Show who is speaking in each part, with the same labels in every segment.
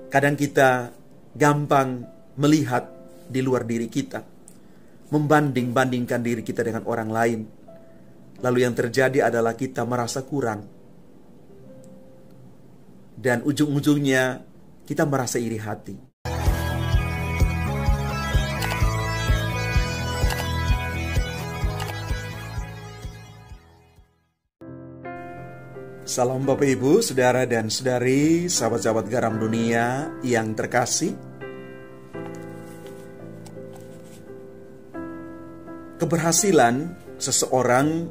Speaker 1: Kadang kita gampang melihat di luar diri kita, membanding-bandingkan diri kita dengan orang lain. Lalu yang terjadi adalah kita merasa kurang. Dan ujung-ujungnya kita merasa iri hati. Salam Bapak Ibu, Saudara dan Saudari, sahabat-sahabat garam dunia yang terkasih. Keberhasilan seseorang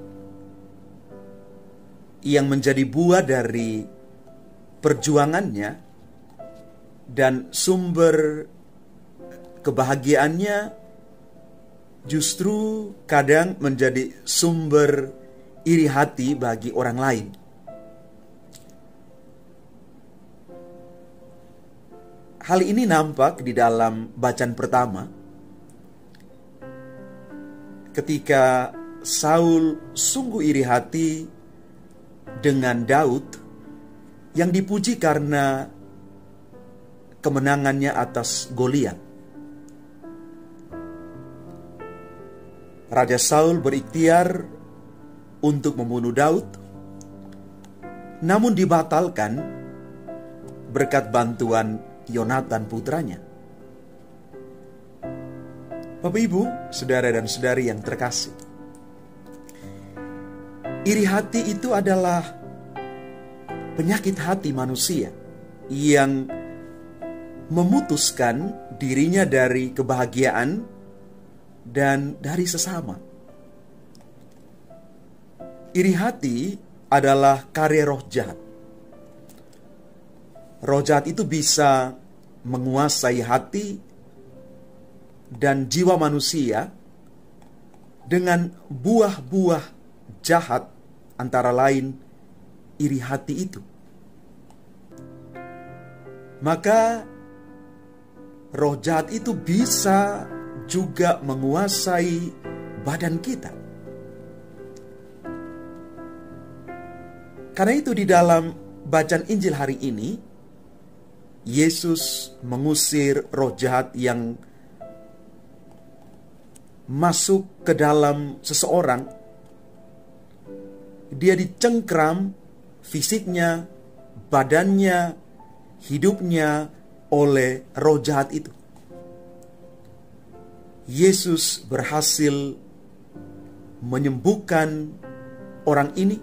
Speaker 1: yang menjadi buah dari perjuangannya dan sumber kebahagiaannya justru kadang menjadi sumber iri hati bagi orang lain. Hal ini nampak di dalam bacaan pertama, ketika Saul sungguh iri hati dengan Daud yang dipuji karena kemenangannya atas Goliat. Raja Saul berikhtiar untuk membunuh Daud, namun dibatalkan berkat bantuan Yonatan putranya. Bapak Ibu, saudara dan saudari yang terkasih, iri hati itu adalah penyakit hati manusia yang memutuskan dirinya dari kebahagiaan dan dari sesama. Iri hati adalah karya roh jahat. Roh jahat itu bisa menguasai hati dan jiwa manusia dengan buah-buah jahat, antara lain iri hati itu. Maka roh jahat itu bisa juga menguasai badan kita. Karena itu di dalam bacaan Injil hari ini, Yesus mengusir roh jahat yang masuk ke dalam seseorang. Dia dicengkram fisiknya, badannya, hidupnya oleh roh jahat itu. Yesus berhasil menyembuhkan orang ini,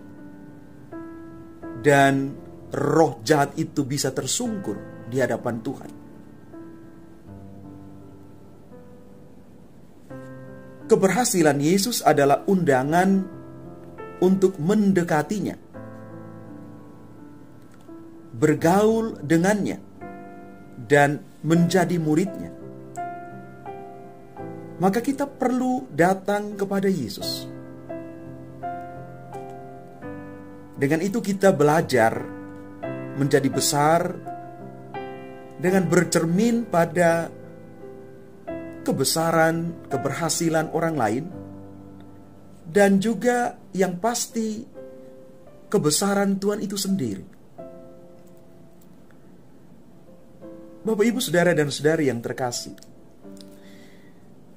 Speaker 1: dan roh jahat itu bisa tersungkur di hadapan Tuhan. Keberhasilan Yesus adalah undangan untuk mendekatinya, bergaul dengannya, dan menjadi muridnya. Maka kita perlu datang kepada Yesus. Dengan itu kita belajar menjadi besar dengan bercermin pada kebesaran, keberhasilan orang lain, dan juga yang pasti kebesaran Tuhan itu sendiri. Bapak, Ibu, Saudara dan Saudari yang terkasih,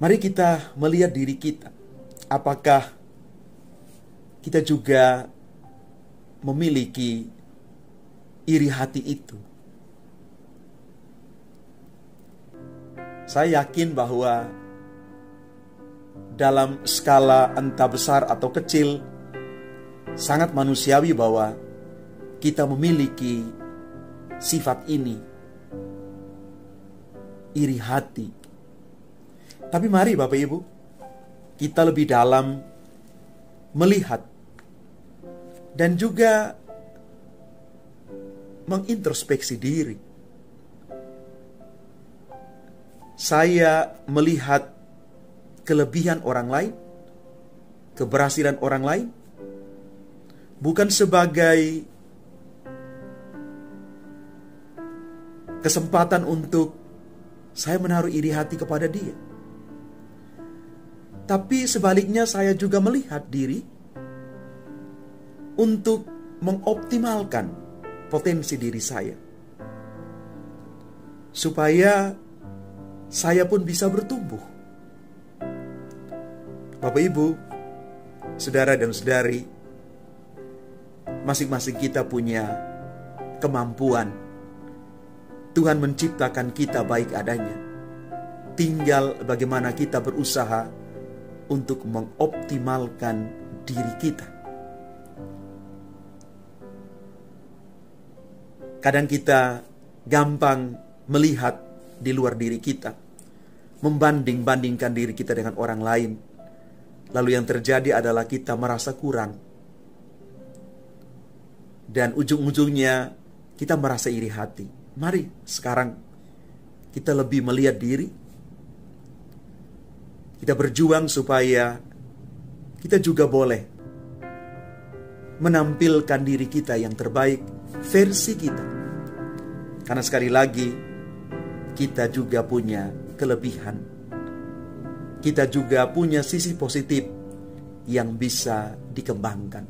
Speaker 1: mari kita melihat diri kita. Apakah kita juga memiliki iri hati itu? Saya yakin bahwa dalam skala entah besar atau kecil, sangat manusiawi bahwa kita memiliki sifat ini, iri hati. Tapi mari Bapak Ibu, kita lebih dalam melihat dan juga mengintrospeksi diri. Saya melihat kelebihan orang lain, keberhasilan orang lain, bukan sebagai kesempatan untuk saya menaruh iri hati kepada dia. Tapi sebaliknya saya juga melihat diri untuk mengoptimalkan potensi diri saya. supaya saya pun bisa bertumbuh. Bapak Ibu, saudara dan saudari, masing-masing kita punya kemampuan. Tuhan menciptakan kita baik adanya. Tinggal bagaimana kita berusaha untuk mengoptimalkan diri kita. Kadang kita gampang melihat di luar diri kita, membanding-bandingkan diri kita dengan orang lain. Lalu yang terjadi adalah kita merasa kurang. Dan ujung-ujungnya kita merasa iri hati. Mari sekarang kita lebih melihat diri. Kita berjuang supaya kita juga boleh menampilkan diri kita yang terbaik, versi kita. Karena sekali lagi, kita juga punya kelebihan. Kita juga punya sisi positif yang bisa dikembangkan.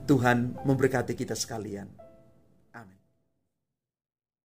Speaker 1: Tuhan memberkati kita sekalian.